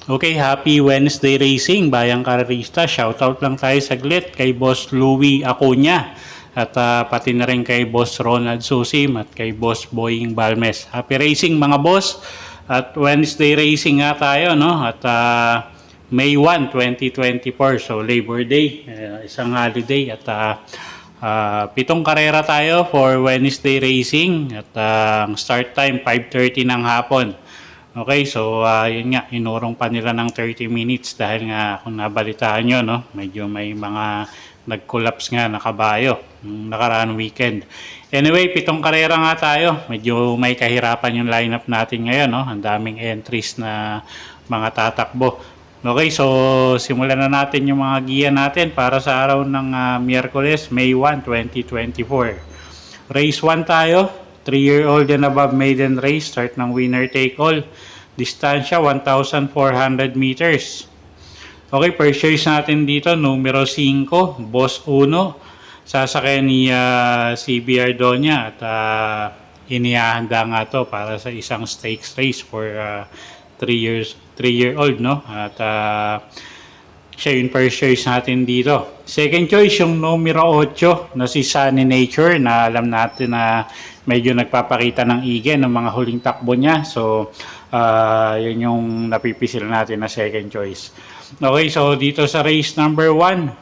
Okay, happy Wednesday racing, bayang karerista. Shoutout lang tayo saglit kay Boss Louie Acuña at pati na rin kay Boss Ronald Susim at kay Boss Boying Balmes. Happy racing mga boss. At Wednesday racing nga tayo, no? At May 1, 2024, so Labor Day, isang holiday at 7 karera tayo for Wednesday racing at ang start time 5:30 ng hapon. Okay, so yun nga, inurong pa nila ng 30 minutes dahil nga kung nabalitaan nyo, no, medyo may mga nag-collapse nga na kabayo nakaraan weekend. Anyway, 7 karera nga tayo. Medyo may kahirapan yung lineup natin ngayon, no? Ang daming entries na mga tatakbo. Okay, so simulan na natin yung mga giya natin para sa araw ng Miyerkules, May 1, 2024. Race 1 tayo. 3-year-old and above maiden race, start ng winner take all. Distansya 1,400 meters. Okay, first choice natin dito, numero 5, Boss Uno. Sasakay ni CB Ardonia at inihahanda nga to para sa isang stakes race for 3-year-old, no? At siya yung first choice natin dito. Second choice, yung numero 8 na si Sunny Nature, na alam natin na medyo nagpapakita ng igen ng mga huling takbo niya. So, yun yung napipisil natin na second choice. Okay, so dito sa race number 1,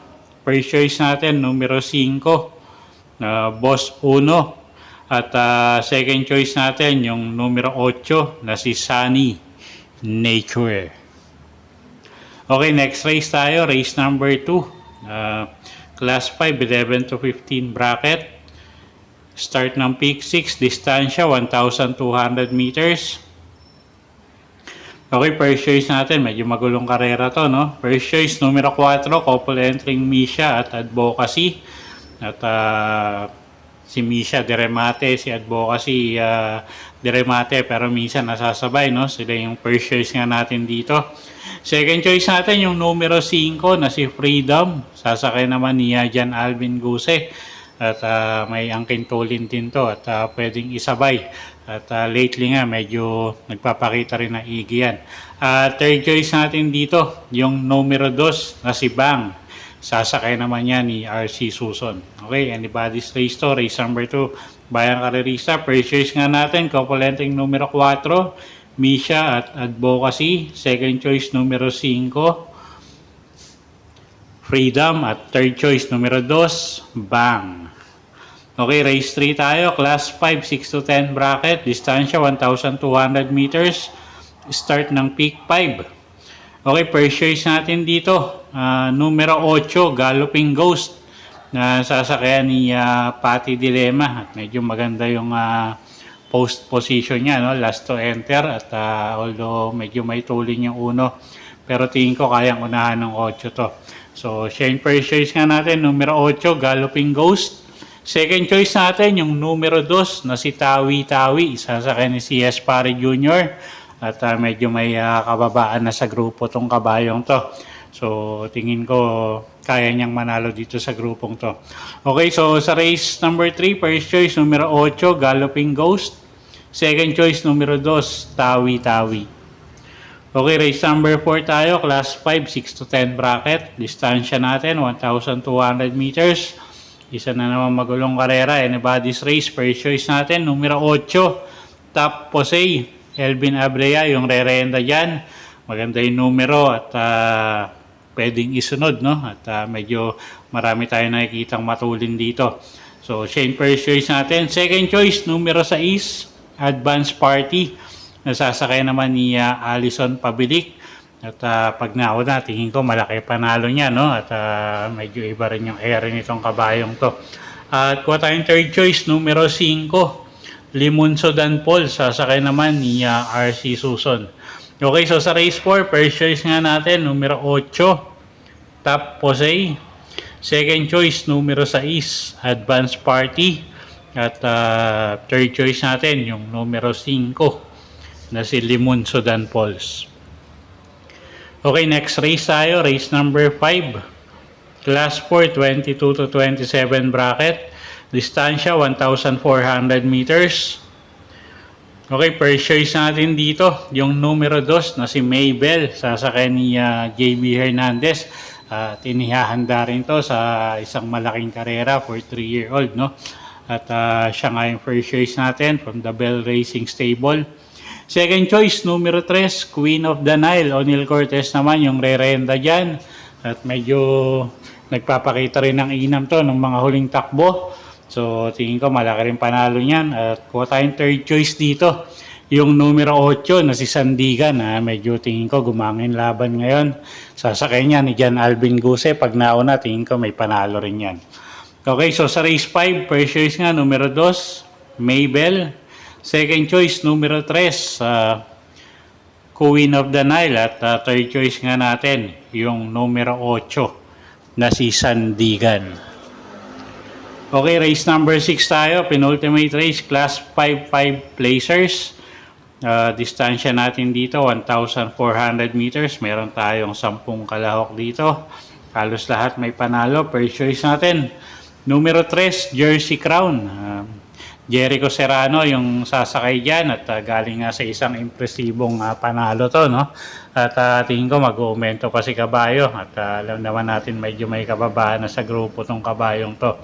first choice natin, numero 5, Boss Uno. At second choice natin, yung numero 8 na si Sunny Nature. Okay, next race tayo, race number 2. Class 5, 11 to 15 bracket. Start ng peak 6, distansya 1,200 meters. Okay, first choice natin, medyo magulong karera to, no? First choice, numero 4, couple entering Misha at Advocacy. At si Misha Diremate, si Advocacy Diremate, pero minsan nasasabay, no? Sila yung first choice nga natin dito. Second choice natin yung numero 5 na si Freedom. Sasakay naman ni Jan Alvin Guse. At may angkin tulin din to at pwedeng isabay. At lately nga medyo nagpapakita rin na igi yan. Third choice natin dito yung numero 2 na si Bang. Sasakay naman yan ni RC Suson. Okay, anybody's race to, race number 2. Bayang karerista, first choice nga natin, couple entering numero 4. Misha at Advocacy. Second choice, numero 5, Freedom. At third choice, numero 2, Bang. Okay, race 3 tayo. Class 5, 6 to 10 bracket. Distansya 1,200 meters. Start ng peak 5. Okay, first choice natin dito, numero 8, Galloping Ghost, na sasakyan ni Patty Dilemma. At medyo maganda yung post position niya, no? Last to enter at although medyo may tulin yung uno, pero tingin ko kayang unahan ng 8 to. So, siya yung first choice nga natin, numero 8, Galloping Ghost. Second choice natin, yung numero 2 na si Tawi Tawi, sasakyan ni CS Pare Jr. At medyo may kababaan na sa grupo tong kabayong to. So, tingin ko kaya niyang manalo dito sa grupong to. Okay, so sa race number 3, first choice, numero 8, Galloping Ghost. Second choice, numero 2, Tawi Tawi. Okay, race number 4 tayo, class 5, 6 to 10 bracket. Distansya natin, 1,200 meters. Isa na naman magulong karera, anybody's race. First choice natin, numero 8, Top Posey. Elvin Abrea, yung re-renda dyan. Maganda yung numero at pwedeng isunod, no? At medyo marami tayo nakikitang matulin dito. So, siya yung first choice natin. Second choice, numero 6, Advance Party. Nasasakay naman ni Alison Pabilik. At pag nauna, tingin ko malaki panalo niya, no? At medyo iba rin yung air nitong kabayong to. At kuha tayong third choice, numero 5, Limonso Dan Paul. Sasakay naman ni RC Suson. Okay, so sa race 4, first choice nga natin, numero 8, Top Posey. Second choice, numero 6, Advance Party. At third choice natin, yung numero 5, na si Limon Sudan Falls. Okay, next race tayo, race number 5. Class 4, 22 to 27 bracket. Distansya, 1,400 meters. Okay, first choice natin dito, yung numero 2 na si Maybell, sasakay ni JB Hernandez. Tinihahanda rin to sa isang malaking karera for 3-year-old, no? At siya nga yung first choice natin from the Bell Racing Stable. Second choice, numero 3, Queen of the Nile. O'Neal Cortez naman yung re-renda dyan. At medyo nagpapakita rin ng inam to ng mga huling takbo. So tingin ko malaki rin panalo niyan. At kuha tayong third choice dito. Yung numero 8 na si Sandigan. Medyo tingin ko gumangin laban ngayon. Sasakay niya ni Jan Alvin Guse. Pag nauna tingin ko may panalo rin yan. Okay, so sa race 5, first choice nga numero 2, Maybell. Second choice, numero 3, Queen of the Nile. At third choice nga natin, yung numero 8 na si Sandigan. Okay, race number 6 tayo. Penultimate race, class 5 placers. Distansya natin dito, 1,400 meters. Meron tayong 10 kalahok dito. Halos lahat may panalo. First choice natin, numero 3, Jersey Crown. Jericho Serrano yung sasakay dyan at galing nga sa isang impresibong panalo to, no? At tingin ko mag-uumento pa si Kabayo at alam naman natin medyo may kababaan na sa grupo tong kabayong to.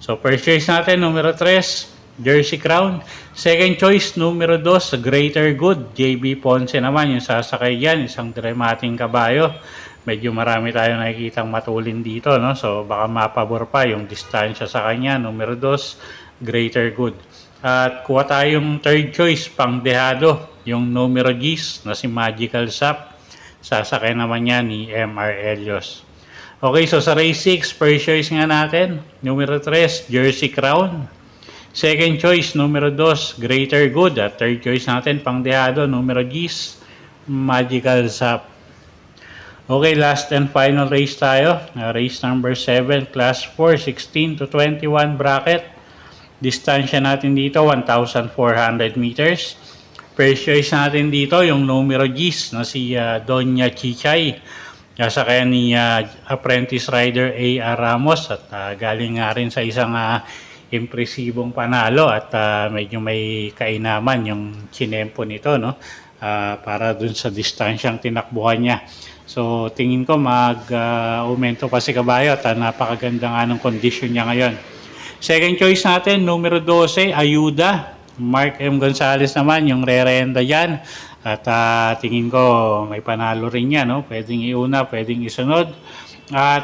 So first choice natin numero 3, Jersey Crown. Second choice numero 2, Greater Good. JB Ponce naman yung sasakay dyan, isang dramating kabayo. Medyo marami tayong nakikitang matulin dito, no? So baka mapabor pa yung distansya sa kanya. Numero 2, Greater Good. At kuha tayong third choice, pang dehado, yung numero G's na si Magical Sap. Sasakay naman niya ni MR Elios. Okay, so sa race 6, first choice nga natin, numero 3, Jersey Crown. Second choice, numero 2, Greater Good. At third choice natin, pang dehado, numero G's, Magical Sap. Okay, last and final race tayo. Race number 7, class 4, 16 to 21 bracket. Distansya natin dito, 1,400 meters. First choice natin dito, yung numero G's na si Doña Chichay. Kasakaya ni apprentice rider A.R. Ramos. At galing nga rin sa isang impresibong panalo. At medyo may kainaman yung chinempo nito, no? Para dun sa distansyang tinakbuhan niya. So tingin ko mag-aumento pa si Kabayo at napakaganda nga ng kondisyon niya ngayon. Second choice natin, numero 12, Ayuda. Mark M. Gonzalez naman yung re-renda dyan. At tingin ko may panalo rin yan, no? Pwedeng iuna, pwedeng isunod.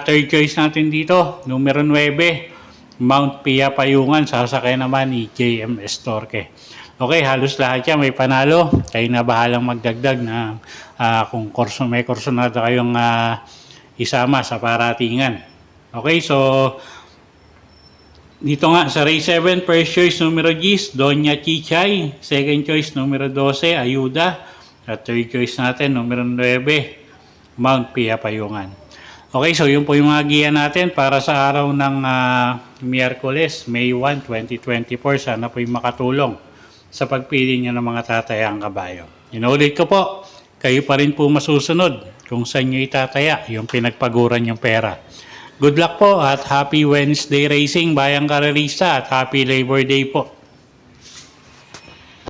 Third choice natin dito, numero 9, Mount Pia Payungan. Sasakay naman ni JM Estorque. Okay, halos lahat yan may panalo. Kayo na bahalang magdagdag na kung may kursonado kayong isama sa paratingan. Okay, so dito nga sa race 7, first choice numero G's, Doña Chichay. Second choice numero 12, Ayuda. At third choice natin, numero 9, Mount Pia Payungan. Okay, so yun po yung mga giya natin para sa araw ng Miyerkules, May 1, 2024. Sana po yung makatulong sa pagpili nyo ng mga tatayang kabayo. Inulit ko po, kayo pa rin po masusunod kung saan nyo itataya yung pinagpaguran yung pera. Good luck po at happy Wednesday racing, bayang karerista, at happy Labor Day po.